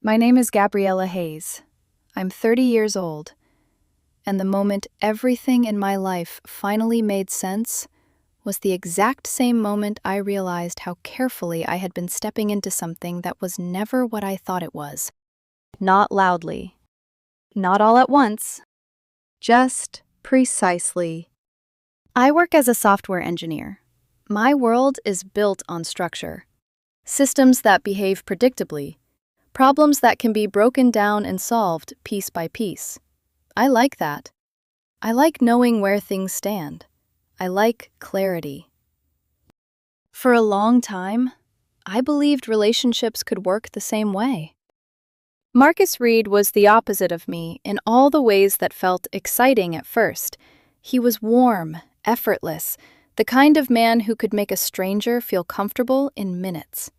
My name is Gabriella Hayes. I'm 30 years old, and the moment everything in my life finally made sense was the exact same moment I realized how carefully I had been stepping into something that was never what I thought it was. Not loudly. Not all at once. Just precisely. I work as a software engineer. My world is built on structure. Systems that behave predictably. Problems that can be broken down and solved piece by piece. I like that. I like knowing where things stand. I like clarity. For a long time, I believed relationships could work the same way. Marcus Reed was the opposite of me in all the ways that felt exciting at first. He was warm, effortless, the kind of man who could make a stranger feel comfortable in minutes.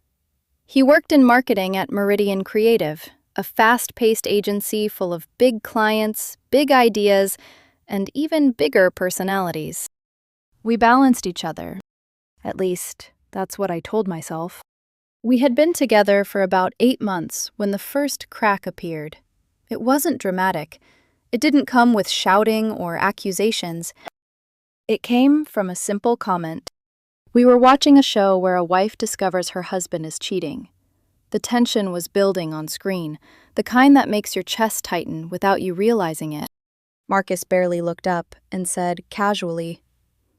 He worked in marketing at Meridian Creative, a fast-paced agency full of big clients, big ideas, and even bigger personalities. We balanced each other. At least, that's what I told myself. We had been together for about 8 months when the first crack appeared. It wasn't dramatic. It didn't come with shouting or accusations. It came from a simple comment. We were watching a show where a wife discovers her husband is cheating. The tension was building on screen, the kind that makes your chest tighten without you realizing it. Marcus barely looked up and said casually,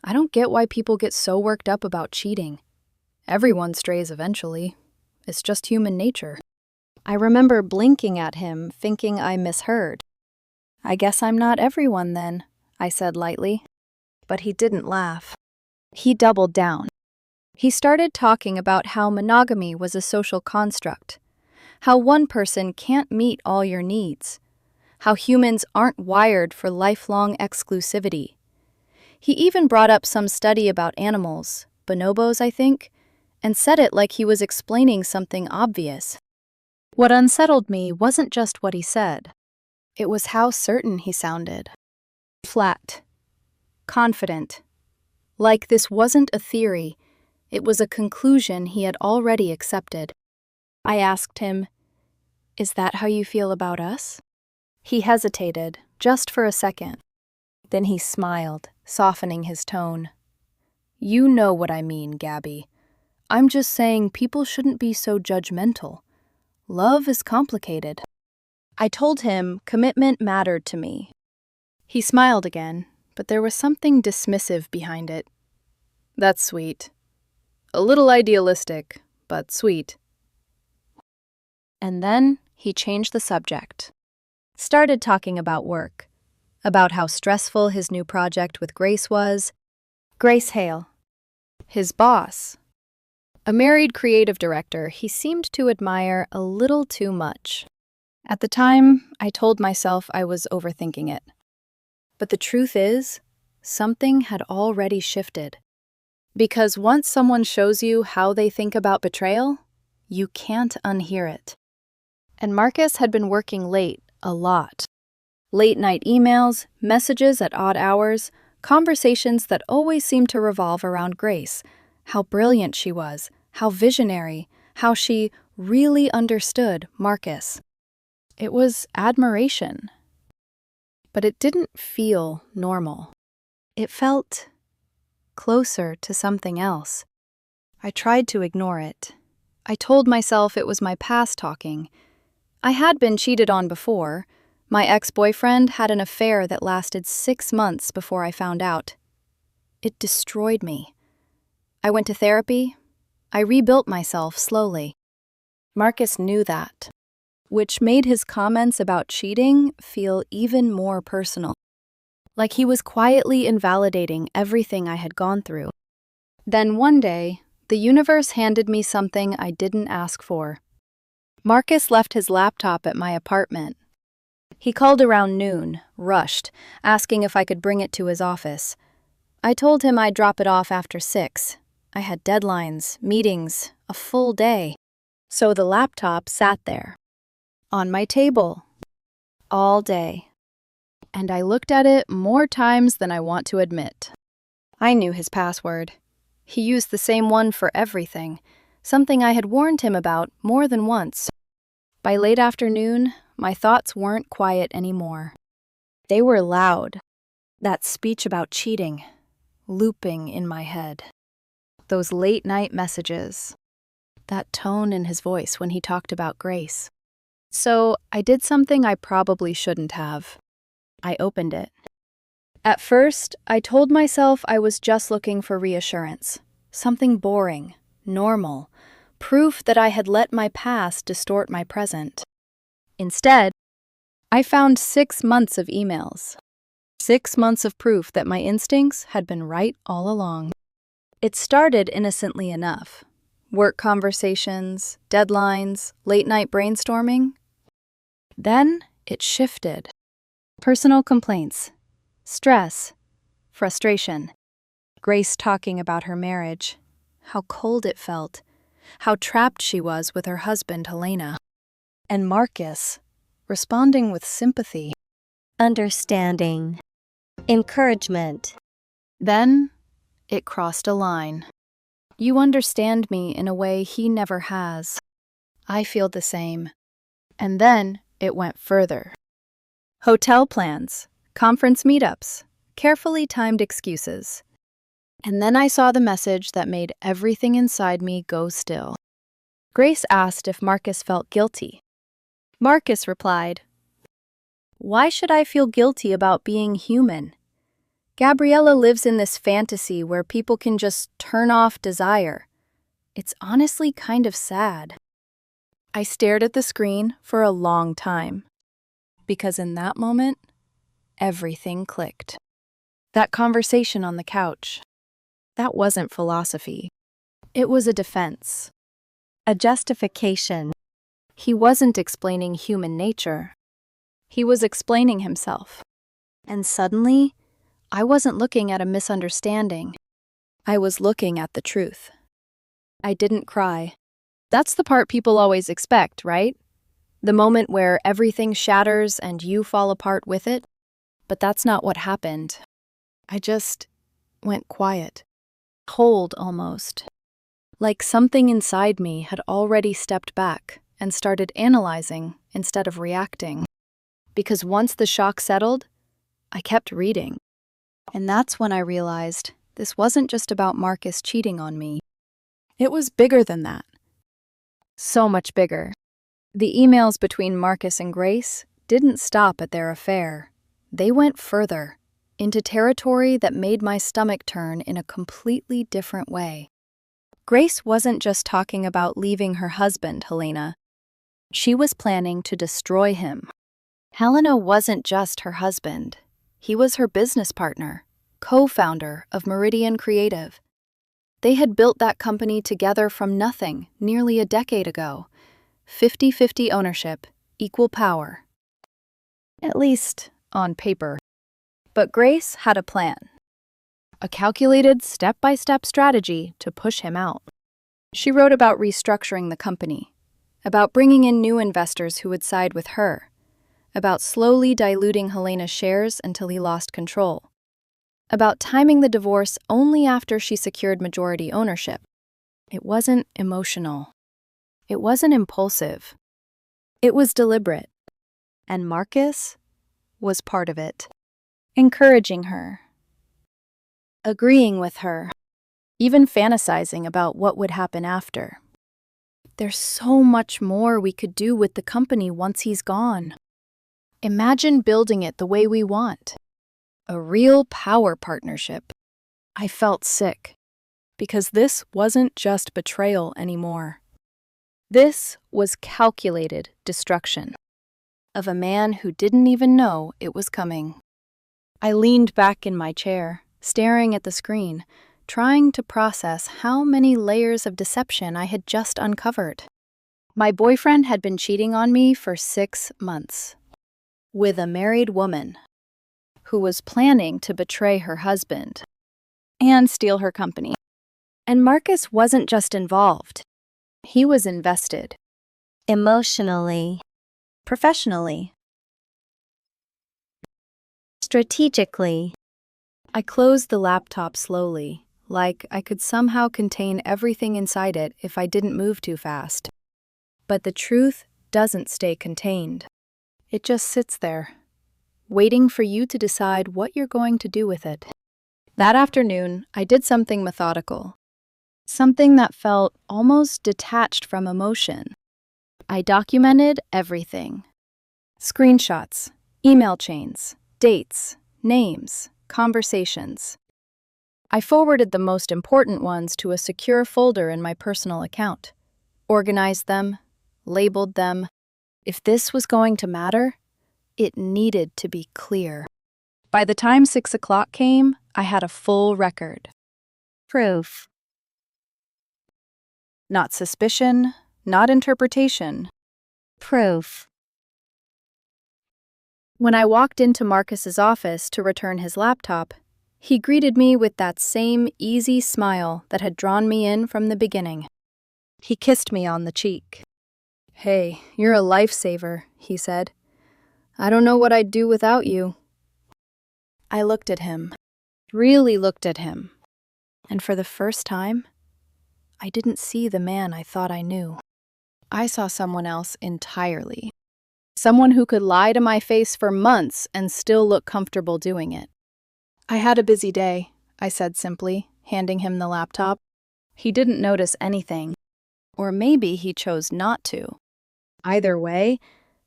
"I don't get why people get so worked up about cheating. Everyone strays eventually. It's just human nature." I remember blinking at him, thinking I misheard. "I guess I'm not everyone then," I said lightly. But he didn't laugh. He doubled down. He started talking about how monogamy was a social construct, how one person can't meet all your needs, how humans aren't wired for lifelong exclusivity. He even brought up some study about animals, bonobos, I think, and said it like he was explaining something obvious. What unsettled me wasn't just what he said. It was how certain he sounded. Flat. Confident. Like this wasn't a theory, it was a conclusion he had already accepted. I asked him, "Is that how you feel about us?" He hesitated, just for a second. Then he smiled, softening his tone. "You know what I mean, Gabby. I'm just saying people shouldn't be so judgmental. Love is complicated." I told him commitment mattered to me. He smiled again, but there was something dismissive behind it. "That's sweet. A little idealistic, but sweet." And then he changed the subject. Started talking about work, about how stressful his new project with Grace was. Grace Hale, his boss. A married creative director he seemed to admire a little too much. At the time, I told myself I was overthinking it. But the truth is, something had already shifted. Because once someone shows you how they think about betrayal, you can't unhear it. And Marcus had been working late, a lot. Late-night emails, messages at odd hours, conversations that always seemed to revolve around Grace, how brilliant she was, how visionary, how she really understood Marcus. It was admiration. But it didn't feel normal. It felt closer to something else. I tried to ignore it. I told myself it was my past talking. I had been cheated on before. My ex-boyfriend had an affair that lasted 6 months before I found out. It destroyed me. I went to therapy. I rebuilt myself slowly. Marcus knew that, which made his comments about cheating feel even more personal. Like he was quietly invalidating everything I had gone through. Then one day, the universe handed me something I didn't ask for. Marcus left his laptop at my apartment. He called around noon, rushed, asking if I could bring it to his office. I told him I'd drop it off after 6. I had deadlines, meetings, a full day. So the laptop sat there, on my table, all day. And I looked at it more times than I want to admit. I knew his password. He used the same one for everything, something I had warned him about more than once. By late afternoon, my thoughts weren't quiet anymore. They were loud. That speech about cheating, looping in my head. Those late-night messages. That tone in his voice when he talked about Grace. So I did something I probably shouldn't have. I opened it. At first, I told myself I was just looking for reassurance. Something boring, normal, proof that I had let my past distort my present. Instead, I found 6 months of emails. 6 months of proof that my instincts had been right all along. It started innocently enough. Work conversations, deadlines, late-night brainstorming. Then it shifted. Personal complaints, stress, frustration. Grace talking about her marriage, how cold it felt, how trapped she was with her husband, Helena. And Marcus, responding with sympathy, understanding, encouragement. Then it crossed a line. You understand me in a way he never has. I feel the same. And then it went further. Hotel plans, conference meetups, carefully timed excuses. And then I saw the message that made everything inside me go still. Grace asked if Marcus felt guilty. Marcus replied, "Why should I feel guilty about being human? Gabriella lives in this fantasy where people can just turn off desire. It's honestly kind of sad." I stared at the screen for a long time, because in that moment, everything clicked. That conversation on the couch, that wasn't philosophy. It was a defense, a justification. He wasn't explaining human nature. He was explaining himself. And suddenly, I wasn't looking at a misunderstanding. I was looking at the truth. I didn't cry. That's the part people always expect, right? The moment where everything shatters and you fall apart with it. But that's not what happened. I just went quiet. Cold almost. Like something inside me had already stepped back and started analyzing instead of reacting. Because once the shock settled, I kept reading. And that's when I realized this wasn't just about Marcus cheating on me. It was bigger than that. So much bigger. The emails between Marcus and Grace didn't stop at their affair. They went further, into territory that made my stomach turn in a completely different way. Grace wasn't just talking about leaving her husband, Helena. She was planning to destroy him. Helena wasn't just her husband. He was her business partner, co-founder of Meridian Creative. They had built that company together from nothing nearly a decade ago. 50-50 ownership, equal power. At least on paper. But Grace had a plan. A calculated step-by-step strategy to push him out. She wrote about restructuring the company, about bringing in new investors who would side with her, about slowly diluting Helena's shares until he lost control, about timing the divorce only after she secured majority ownership. It wasn't emotional. It wasn't impulsive. It was deliberate. And Marcus was part of it, encouraging her, agreeing with her, even fantasizing about what would happen after. There's so much more we could do with the company once he's gone. Imagine building it the way we want. A real power partnership. I felt sick, because this wasn't just betrayal anymore. This was calculated destruction of a man who didn't even know it was coming. I leaned back in my chair, staring at the screen, trying to process how many layers of deception I had just uncovered. My boyfriend had been cheating on me for 6 months with a married woman who was planning to betray her husband and steal her company. And Marcus wasn't just involved. He was invested. Emotionally, Professionally. strategically. I closed the laptop slowly, like I could somehow contain everything inside it if I didn't move too fast. But the truth doesn't stay contained. It just sits there, waiting for you to decide what you're going to do with it. That afternoon, I did something methodical, something that felt almost detached from emotion. I documented everything. Screenshots, email chains, dates, names, conversations. I forwarded the most important ones to a secure folder in my personal account, organized them, labeled them. If this was going to matter, it needed to be clear. By the time 6 o'clock came, I had a full record. Proof. Not suspicion, not interpretation. Proof. When I walked into Marcus's office to return his laptop, he greeted me with that same easy smile that had drawn me in from the beginning. He kissed me on the cheek. "Hey, you're a lifesaver," he said. "I don't know what I'd do without you." I looked at him, really looked at him, and for the first time, I didn't see the man I thought I knew. I saw someone else entirely. Someone who could lie to my face for months and still look comfortable doing it. "I had a busy day," I said simply, handing him the laptop. He didn't notice anything, or maybe he chose not to. Either way,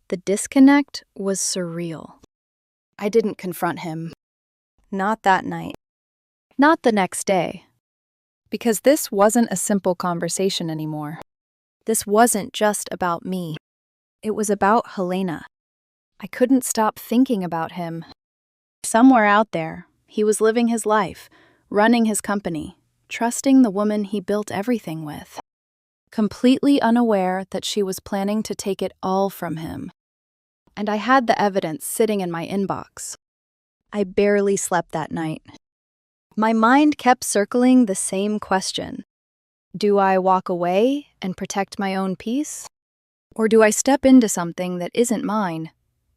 the disconnect was surreal. I didn't confront him. Not that night. Not the next day. Because this wasn't a simple conversation anymore. This wasn't just about me. It was about Helena. I couldn't stop thinking about him. Somewhere out there, he was living his life, running his company, trusting the woman he built everything with, completely unaware that she was planning to take it all from him. And I had the evidence sitting in my inbox. I barely slept that night. My mind kept circling the same question. Do I walk away and protect my own peace? Or do I step into something that isn't mine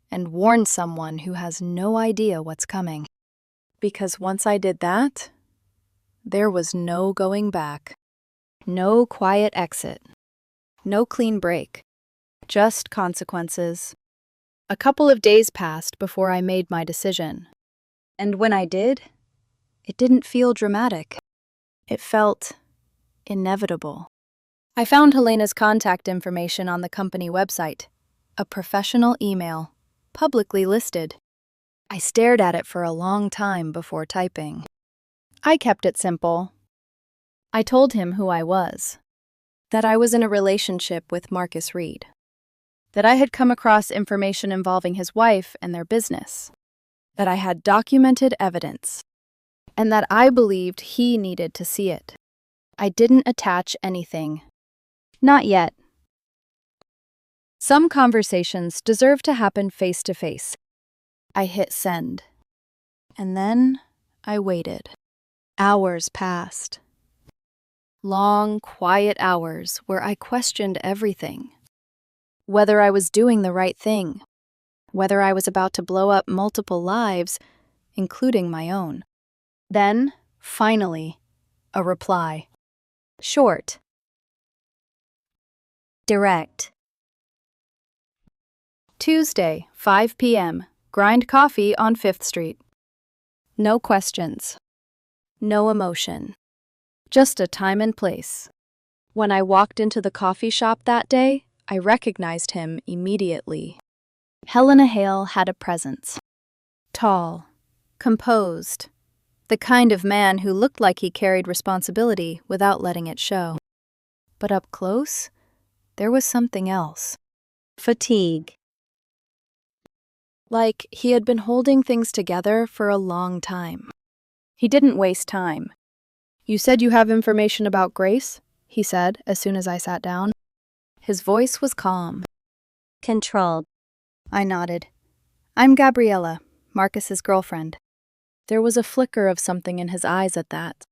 and warn someone who has no idea what's coming? Because once I did that, there was no going back. No quiet exit. No clean break. Just consequences. A couple of days passed before I made my decision. And when I did, it didn't feel dramatic. It felt inevitable. I found Helena's contact information on the company website, a professional email, publicly listed. I stared at it for a long time before typing. I kept it simple. I told him who I was, that I was in a relationship with Marcus Reed, that I had come across information involving his wife and their business, that I had documented evidence, and that I believed he needed to see it. I didn't attach anything. Not yet. Some conversations deserve to happen face to face. I hit send. And then I waited. Hours passed. Long, quiet hours where I questioned everything. Whether I was doing the right thing. Whether I was about to blow up multiple lives, including my own. Then, finally, a reply. Short. Direct. Tuesday, 5 p.m. Grind coffee on 5th Street. No questions. No emotion. Just a time and place. When I walked into the coffee shop that day, I recognized him immediately. Helena Hale had a presence. Tall, composed, the kind of man who looked like he carried responsibility without letting it show. But up close, there was something else. Fatigue. Like he had been holding things together for a long time. He didn't waste time. "You said you have information about Grace?" he said as soon as I sat down. His voice was calm. Controlled. I nodded. "I'm Gabriella, Marcus's girlfriend." There was a flicker of something in his eyes at that.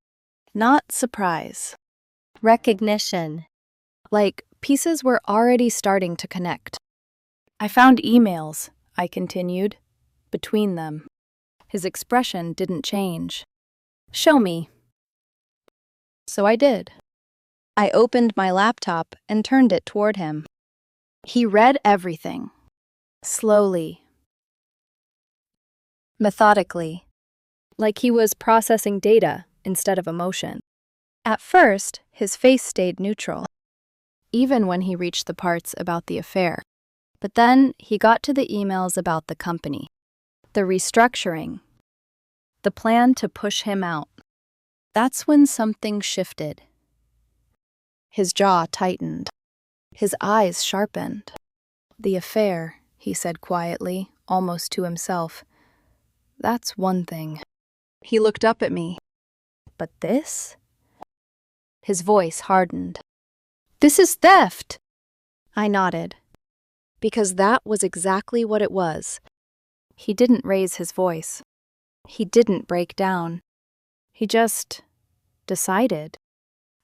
Not surprise. Recognition. Like pieces were already starting to connect. "I found emails," I continued, between them. His expression didn't change. "Show me." So I did. I opened my laptop and turned it toward him. He read everything, slowly, methodically, like he was processing data instead of emotion. At first, his face stayed neutral, even when he reached the parts about the affair. But then he got to the emails about the company, the restructuring, the plan to push him out. That's when something shifted. His jaw tightened. His eyes sharpened. The affair, he said quietly, almost to himself. That's one thing. He looked up at me. But this? His voice hardened. This is theft! I nodded, because that was exactly what it was. He didn't raise his voice. He didn't break down. He just decided.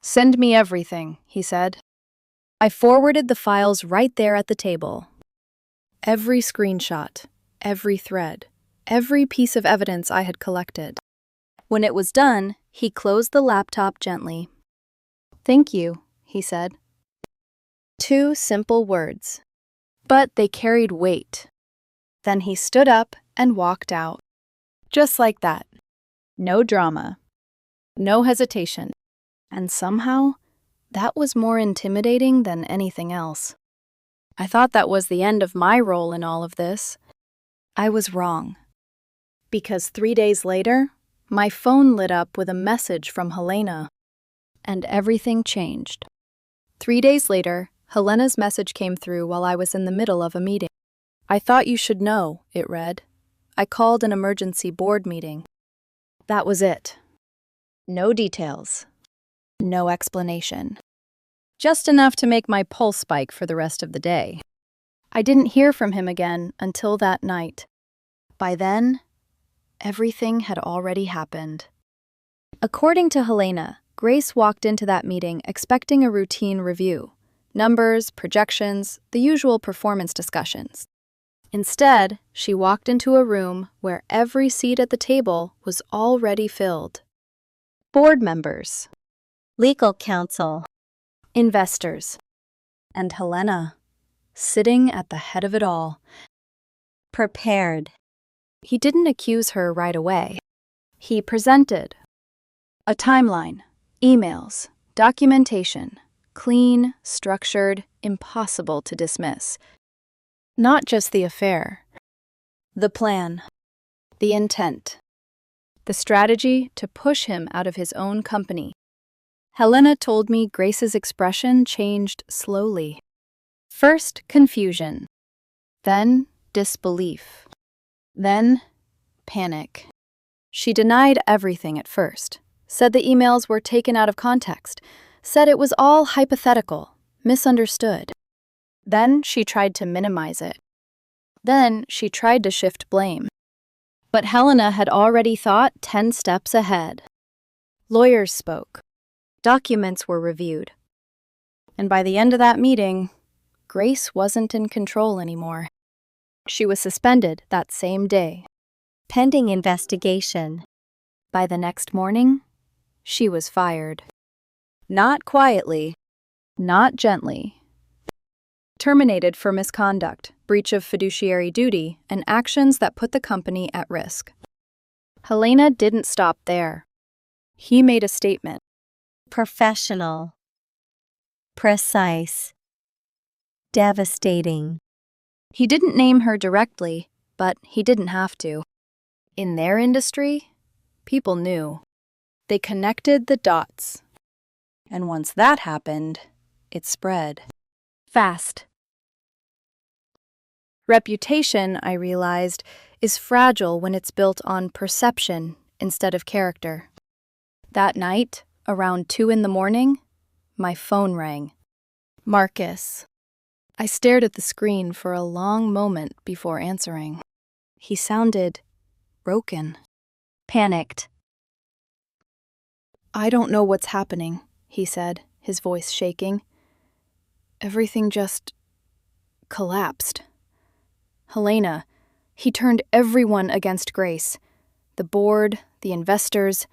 Send me everything, he said. I forwarded the files right there at the table. Every screenshot, every thread, every piece of evidence I had collected. When it was done, he closed the laptop gently. Thank you, he said. 2 simple words, but they carried weight. Then he stood up and walked out. Just like that. No drama. No hesitation. And somehow, that was more intimidating than anything else. I thought that was the end of my role in all of this. I was wrong. Because 3 days later, my phone lit up with a message from Helena. And everything changed. 3 days later, Helena's message came through while I was in the middle of a meeting. I thought you should know, it read. I called an emergency board meeting. That was it. No details. No explanation. Just enough to make my pulse spike for the rest of the day. I didn't hear from him again until that night. By then, everything had already happened. According to Helena, Grace walked into that meeting expecting a routine review. Numbers, projections, the usual performance discussions. Instead, she walked into a room where every seat at the table was already filled. Board members, Legal counsel, investors, and Helena, sitting at the head of it all. prepared, He didn't accuse her right away. He presented a timeline, emails, documentation, clean, structured, impossible to dismiss. Not just the affair, the plan, the intent, the strategy to push him out of his own company. Helena told me Grace's expression changed slowly. First, confusion, then disbelief, then panic. She denied everything at first, said the emails were taken out of context, said it was all hypothetical, misunderstood. Then she tried to minimize it. Then she tried to shift blame. But Helena had already thought 10 steps ahead. Lawyers spoke. Documents were reviewed. And by the end of that meeting, Grace wasn't in control anymore. She was suspended that same day. pending investigation, By the next morning, she was fired. Not quietly, not gently. Terminated for misconduct, breach of fiduciary duty, and actions that put the company at risk. Helena didn't stop there. He made a statement. professional, precise, devastating, He didn't name her directly, but he didn't have to. In their industry, people knew. They connected the dots. And once that happened, it spread. Fast. Reputation, I realized, is fragile when it's built on perception instead of character. That night, around 2 a.m, my phone rang. Marcus. I stared at the screen for a long moment before answering. He sounded broken, panicked. I don't know what's happening, he said, his voice shaking. Everything just collapsed. Helena, he turned everyone against Grace. The board, the investors.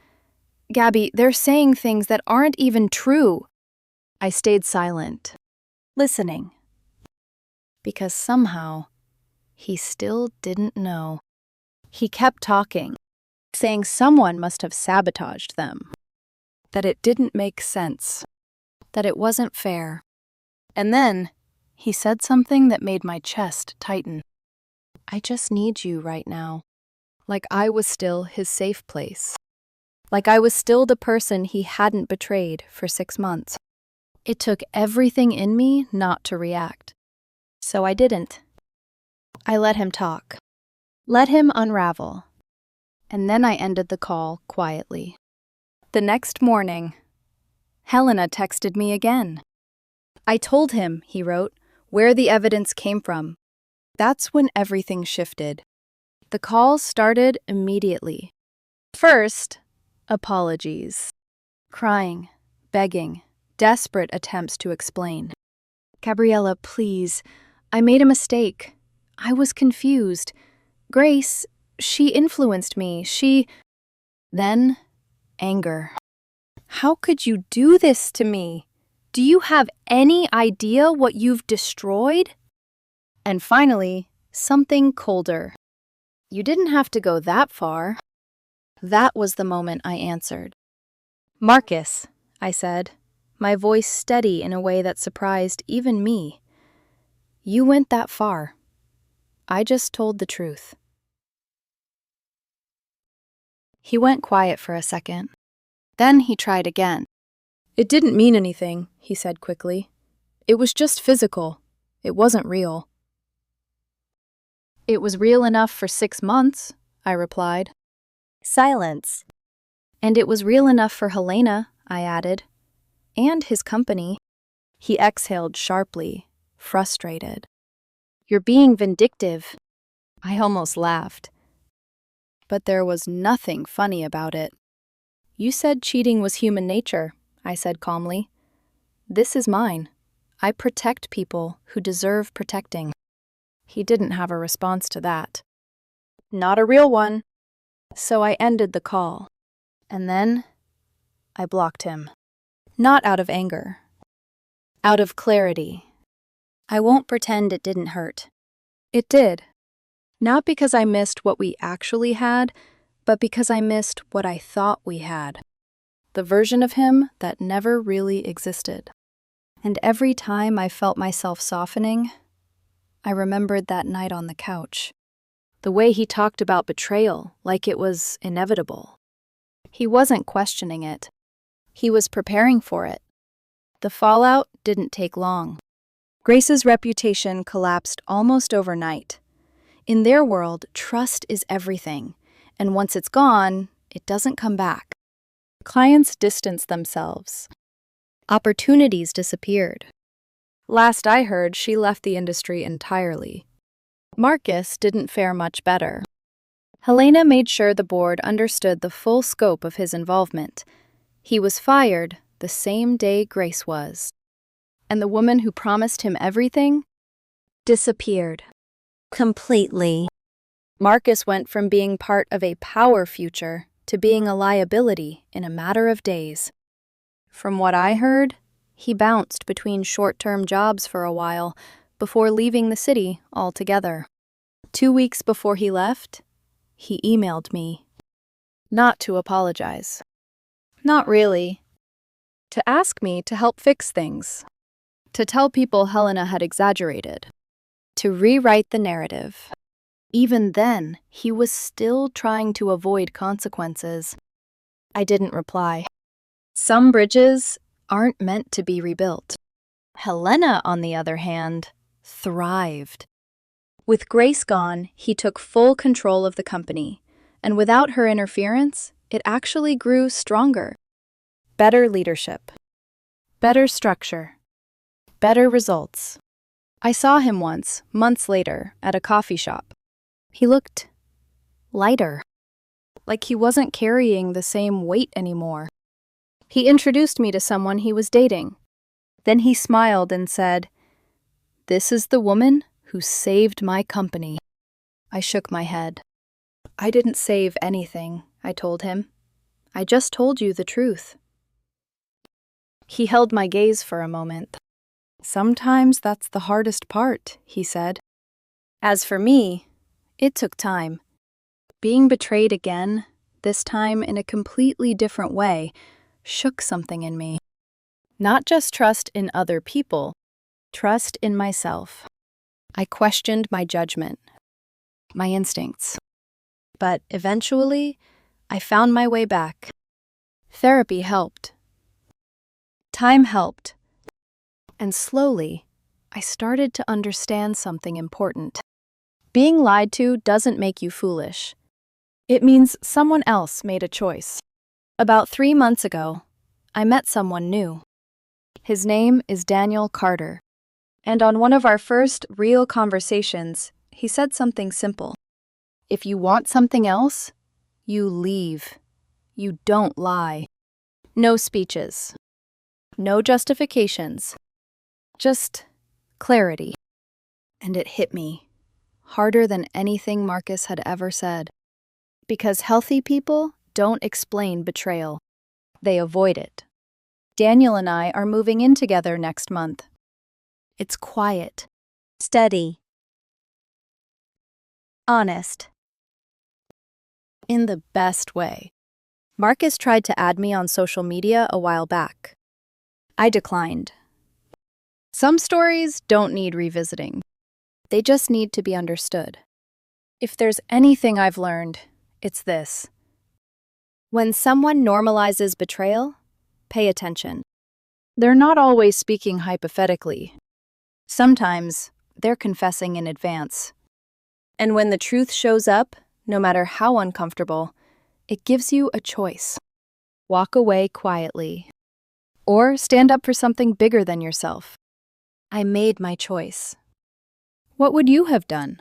Gabby, they're saying things that aren't even true. I stayed silent, listening. because somehow he still didn't know. He kept talking, saying someone must have sabotaged them, that it didn't make sense, that it wasn't fair. And then he said something that made my chest tighten. I just need you right now. Like I was still his safe place. Like I was still the person he hadn't betrayed for 6 months. It took everything in me not to react. So I didn't. I let him talk. Let him unravel. And then I ended the call quietly. The next morning, Helena texted me again. I told him, he wrote, where the evidence came from. That's when everything shifted. The call started immediately. First, apologies. Crying, begging, desperate attempts to explain. Gabriella, please, I made a mistake. I was confused. Grace, she influenced me. Then, anger. How could you do this to me? Do you have any idea what you've destroyed? And finally, something colder. You didn't have to go that far. That was the moment I answered. Marcus, I said, my voice steady in a way that surprised even me. You went that far. I just told the truth. He went quiet for a second. Then he tried again. It didn't mean anything, he said quickly. It was just physical. It wasn't real. It was real enough for 6 months, I replied. Silence. And it was real enough for Helena, I added. And his company. He exhaled sharply, frustrated. You're being vindictive. I almost laughed. But there was nothing funny about it. You said cheating was human nature, I said calmly. This is mine. I protect people who deserve protecting. He didn't have a response to that. Not a real one. So I ended the call. And then I blocked him. Not out of anger. Out of clarity. I won't pretend it didn't hurt. It did. Not because I missed what we actually had, but because I missed what I thought we had. The version of him that never really existed. And every time I felt myself softening, I remembered that night on the couch. The way he talked about betrayal like it was inevitable. He wasn't questioning it. He was preparing for it. The fallout didn't take long. Grace's reputation collapsed almost overnight. In their world, trust is everything, and once it's gone, it doesn't come back. Clients distanced themselves. Opportunities disappeared. Last I heard, she left the industry entirely. Marcus didn't fare much better. Helena made sure the board understood the full scope of his involvement. He was fired the same day Grace was. And the woman who promised him everything disappeared. Completely. Marcus went from being part of a power future to being a liability in a matter of days. From what I heard, he bounced between short-term jobs for a while before leaving the city altogether. 2 weeks before he left, he emailed me. Not to apologize. Not really. To ask me to help fix things. To tell people Helena had exaggerated. To rewrite the narrative. Even then, he was still trying to avoid consequences. I didn't reply. Some bridges aren't meant to be rebuilt. Helena, on the other hand, thrived. With Grace gone, he took full control of the company, and without her interference, it actually grew stronger. Better leadership. Better structure. Better results. I saw him once, months later, at a coffee shop. He looked lighter, like he wasn't carrying the same weight anymore. He introduced me to someone he was dating. Then he smiled and said, "This is the woman who saved my company." I shook my head. "I didn't save anything," I told him. "I just told you the truth." He held my gaze for a moment. Sometimes that's the hardest part, he said. As for me, it took time. Being betrayed again, this time in a completely different way, shook something in me. Not just trust in other people, trust in myself. I questioned my judgment, my instincts. But eventually, I found my way back. Therapy helped. Time helped. And slowly, I started to understand something important. Being lied to doesn't make you foolish. It means someone else made a choice. About 3 months ago, I met someone new. His name is Daniel Carter. And on one of our first real conversations, he said something simple. If you want something else, you leave. You don't lie. No speeches. No justifications. Just clarity. And it hit me, harder than anything Marcus had ever said. Because healthy people don't explain betrayal. They avoid it. Daniel and I are moving in together next month. It's quiet. Steady. Honest. In the best way. Marcus tried to add me on social media a while back. I declined. Some stories don't need revisiting. They just need to be understood. If there's anything I've learned, it's this. When someone normalizes betrayal, pay attention. They're not always speaking hypothetically. Sometimes they're confessing in advance. And when the truth shows up, no matter how uncomfortable, it gives you a choice. Walk away quietly. Or stand up for something bigger than yourself. I made my choice. What would you have done?